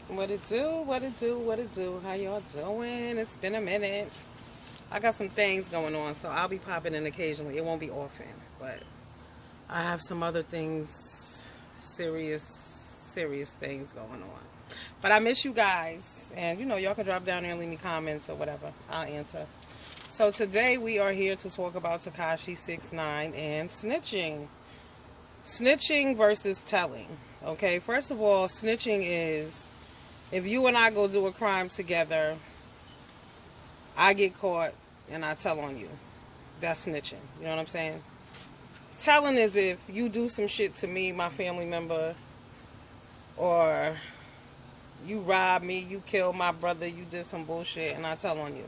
What it do? What it do? What it do? How y'all doing? It's been a minute. I got some things going on, so I'll be popping in occasionally. It won't be often, but I have some other things, serious things going on. But I miss you guys, and y'all can drop down there and leave me comments or whatever. I'll answer. So today we are here to talk about Tekashi 6ix9ine and snitching. Snitching versus telling. Okay, first of all, snitching is if you and I go do a crime together, I get caught and I tell on you. That's snitching. You know what I'm saying? Telling is if you do some shit to me, my family member, or you robbed me, you killed my brother, you did some bullshit, and I tell on you.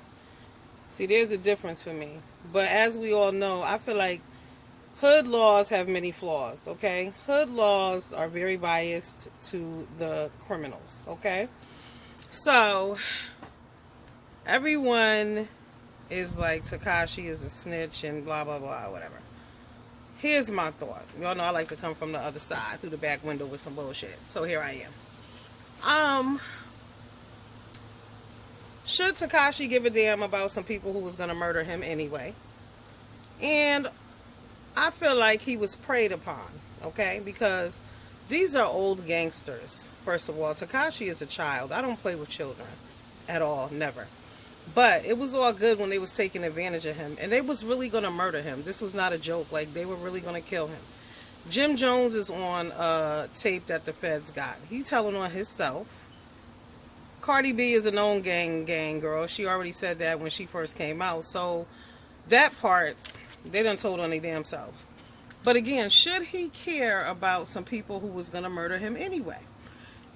See, there's a difference for me. But as we all know, I feel like hood laws have many flaws, okay? Hood laws are very biased to the criminals, okay? So, everyone is like, Tekashi is a snitch and blah, blah, blah, whatever. Here's my thought. Y'all know I like to come from the other side, through the back window with some bullshit. So here I am. Should Tekashi give a damn about some people who was going to murder him anyway? And I feel like he was preyed upon, okay? Because these are old gangsters, first of all. Tekashi is a child. I don't play with children at all, never. But it was all good when they was taking advantage of him. And they was really going to murder him. This was not a joke. Like, they were really going to kill him. Jim Jones is on tape that the feds got. He telling on himself. Cardi B is a known gang girl. She already said that when she first came out. So, that part, they done told on their damn self. But again, should he care about some people who was going to murder him anyway?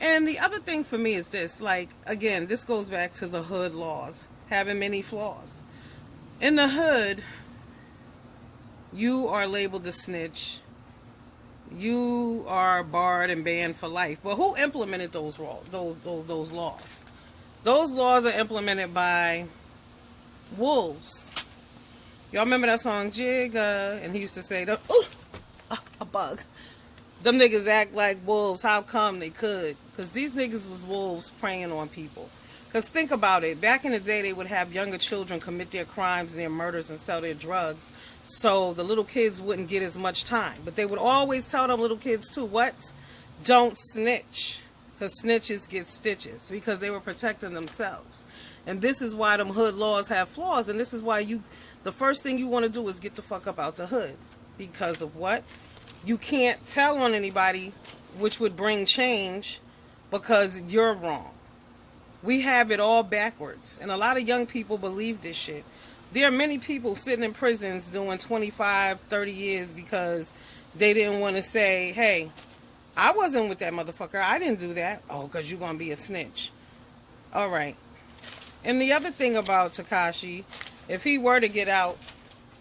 And the other thing for me is this. Like, again, this goes back to the hood laws. Having many flaws. In the hood, you are labeled a snitch. You are barred and banned for life. But who implemented those laws? Those laws are implemented by wolves. Y'all remember that song, Jigga? And he used to say, a bug. Them niggas act like wolves. How come they could? Because these niggas was wolves preying on people. Because think about it. Back in the day, they would have younger children commit their crimes and their murders and sell their drugs. So the little kids wouldn't get as much time. But they would always tell them little kids too, what? Don't snitch. Because snitches get stitches. Because they were protecting themselves. And this is why them hood laws have flaws. And this is why the first thing you want to do is get the fuck up out the hood. Because of what? You can't tell on anybody, which would bring change, because you're wrong. We have it all backwards. And a lot of young people believe this shit. There are many people sitting in prisons doing 25, 30 years because they didn't want to say, hey, I wasn't with that motherfucker. I didn't do that. Oh, because you're going to be a snitch. All right. And the other thing about Tekashi, if he were to get out,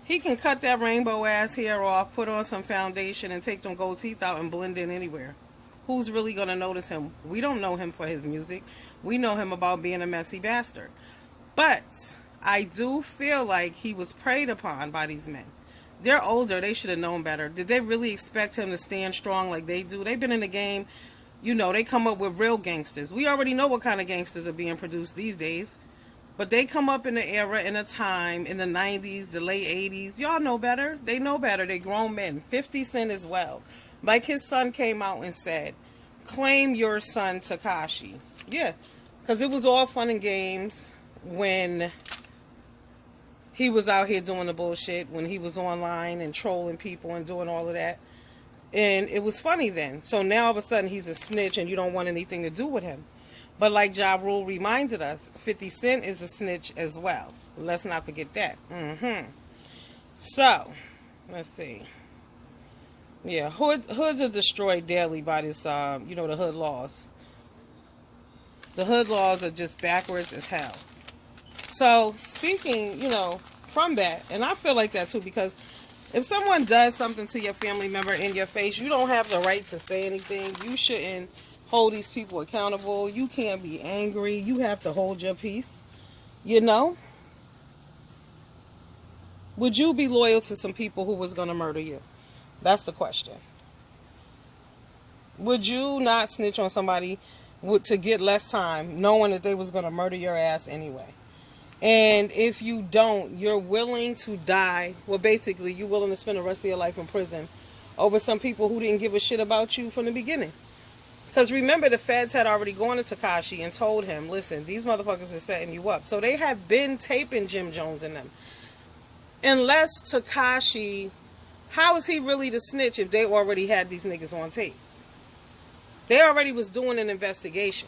he can cut that rainbow ass hair off, put on some foundation, and take them gold teeth out and blend in anywhere. Who's really going to notice him? We don't know him for his music. We know him about being a messy bastard. But I do feel like he was preyed upon by these men. They're older. They should have known better. Did they really expect him to stand strong like they do? They've been in the game. They come up with real gangsters. We already know what kind of gangsters are being produced these days. But they come up in the era, in a time, in the 90s, the late 80s. Y'all know better. They know better. They grown men. 50 Cent as well. Like his son came out and said, claim your son Tekashi. Yeah, because it was all fun and games when he was out here doing the bullshit, when he was online and trolling people and doing all of that. And it was funny then. So now all of a sudden he's a snitch and you don't want anything to do with him. But like Ja Rule reminded us, 50 Cent is a snitch as well. Let's not forget that. So, let's see. Yeah, hoods are destroyed daily by this, the hood laws. The hood laws are just backwards as hell. So, speaking, from that, and I feel like that too, because if someone does something to your family member in your face, you don't have the right to say anything. You shouldn't hold these people accountable. You can't be angry. You have to hold your peace. Would you be loyal to some people who was going to murder you? That's the question. Would you not snitch on somebody to get less time, knowing that they was going to murder your ass anyway. And if you don't, you're willing to die. Well, basically, you're willing to spend the rest of your life in prison over some people who didn't give a shit about you from the beginning. Because remember, the feds had already gone to Tekashi and told him, listen, these motherfuckers are setting you up. So they had been taping Jim Jones in them. Unless Tekashi, how is he really the snitch if they already had these niggas on tape? They already was doing an investigation.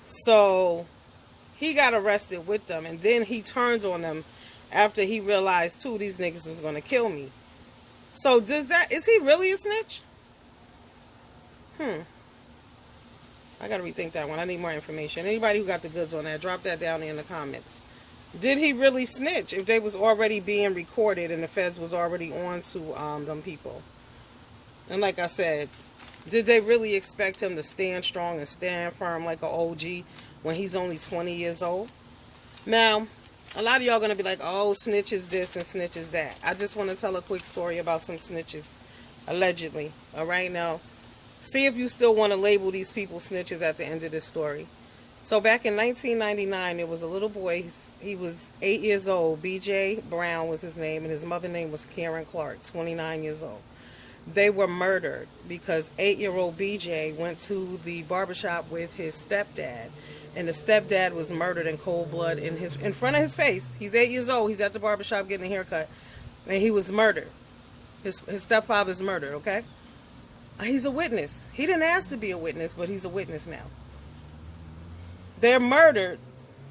So he got arrested with them, and then he turned on them after he realized, too, these niggas was going to kill me. So is he really a snitch? I got to rethink that one. I need more information. Anybody who got the goods on that, drop that down in the comments. Did he really snitch if they was already being recorded and the feds was already on to them people? And like I said, did they really expect him to stand strong and stand firm like an OG when he's only 20 years old? Now, a lot of y'all going to be like, oh, snitch is this and snitch is that. I just want to tell a quick story about some snitches, allegedly. All right, now, see if you still want to label these people snitches at the end of this story. So back in 1999, there was a little boy. He was 8 years old. B.J. Brown was his name, and his mother's name was Karen Clark, 29 years old. They were murdered because 8-year-old B.J. went to the barbershop with his stepdad, and the stepdad was murdered in cold blood in front of his face. He's 8 years old. He's at the barbershop getting a haircut, and he was murdered. His stepfather's murdered, okay? He's a witness. He didn't ask to be a witness, but he's a witness now. They're murdered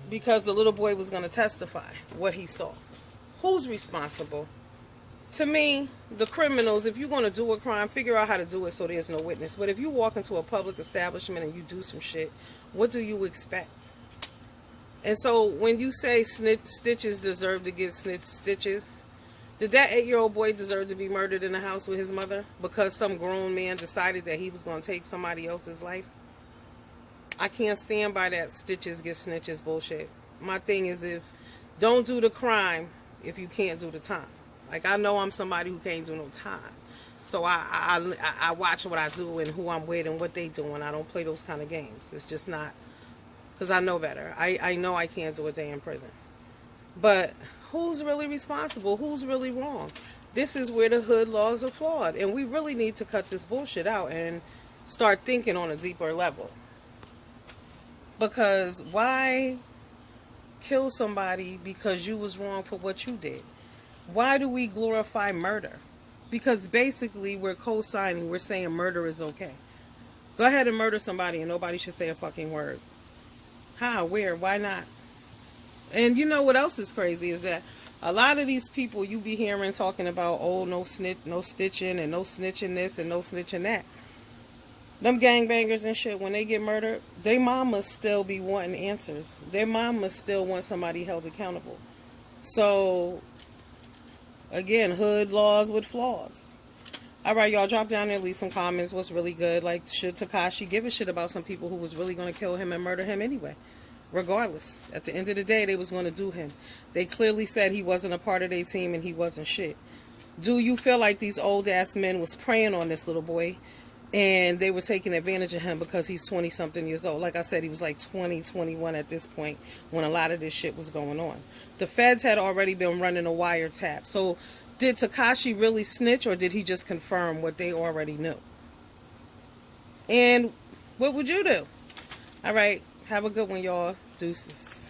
because the little boy was going to testify what he saw. Who's responsible? To me, the criminals, if you're going to do a crime, figure out how to do it so there's no witness. But if you walk into a public establishment and you do some shit, what do you expect? And so when you say stitches deserve to get snitch stitches, did that 8-year-old boy deserve to be murdered in the house with his mother because some grown man decided that he was going to take somebody else's life? I can't stand by that stitches get snitches bullshit. My thing is, don't do the crime if you can't do the time. Like, I know I'm somebody who can't do no time. So I watch what I do and who I'm with and what they doing. I don't play those kind of games. It's just not, because I know better. I know I can't do a day in prison. But who's really responsible? Who's really wrong? This is where the hood laws are flawed. And we really need to cut this bullshit out and start thinking on a deeper level. Because why kill somebody because you was wrong for what you did? Why do we glorify murder? Because basically we're co-signing, we're saying murder is okay. Go ahead and murder somebody and nobody should say a fucking word. How? Where? Why not? And you know what else is crazy is that a lot of these people you be hearing talking about, oh, no stitching and no snitching this and no snitching that. Them gangbangers and shit, when they get murdered, their mamas still be wanting answers. Their mamas still want somebody held accountable. So, again, hood laws with flaws. Alright, y'all, drop down there and leave some comments. What's really good? Like, should Tekashi give a shit about some people who was really going to kill him and murder him anyway? Regardless. At the end of the day, they was going to do him. They clearly said he wasn't a part of their team and he wasn't shit. Do you feel like these old-ass men was preying on this little boy and they were taking advantage of him because he's 20-something years old? Like I said, he was like 20, 21 at this point when a lot of this shit was going on. The feds had already been running a wiretap. So did Tekashi really snitch or did he just confirm what they already knew? And what would you do? All right. Have a good one, y'all. Deuces.